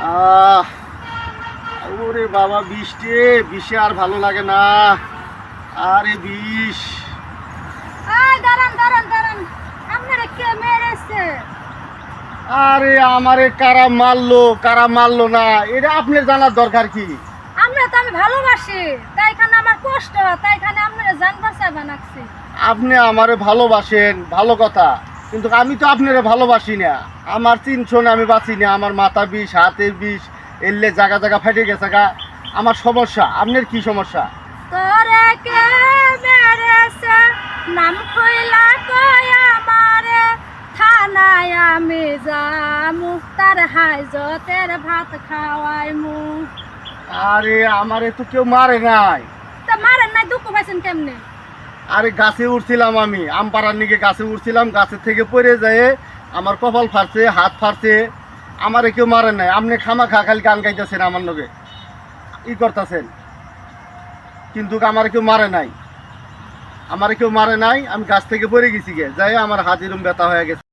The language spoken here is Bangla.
আহ ওরে বাবা, বৃষ্টি বিষে আর ভালো লাগে না। আরে বিষ। দাঁড়ান দাঁড়ান দাঁড়ান, আপনারা কে মেরেছে? আরে আমারে কারা মারলো না এটা আপনার জানার দরকার কি? আমরা তো আমি ভালোবাসি, তাইখানে আমার কষ্ট, তাইখানে আপনারা জান বাঁচায় বানাচ্ছি। আপনি আমারে ভালোবাসেন, ভালো কথা, কিন্তু আমি তো আপনারে ভালোবাসি না। আমার চিনছো না, আমি বাঁচি না। আমার মাথা বিষ, হাতে বিষ, এলে জায়গা জায়গা ফেটে গেছে গা। আমার সমস্যা, আপনার কি সমস্যা? তোরে কে মেরেছে নাম কইলা কই আমারে, থানায় আমি যামু, তার হাজতের ভাত খাওয়াই মু। আরে আমারে তো কেউ মারে নাই। তা মারেন নাই, দুঃখ পাইছেন কেমনে? আরে গাছে উঠছিলাম, আমি আম পাড়ার নিকে গাছে উঠছিলাম, গাছের থেকে পড়ে যায় আমার কপাল ফাটছে, হাত ফাটছে। আমারে কেউ মারে নাই। আপনি খামাখা খালি গান গাইতেছেন আমার লগে, ই করতেছেন, কিন্তু আমার কেউ মারে নাই। আমি গাছ থেকে পড়ে গেছি গে, যাই আমার হাত এরম ব্যথা হয়ে গেছে।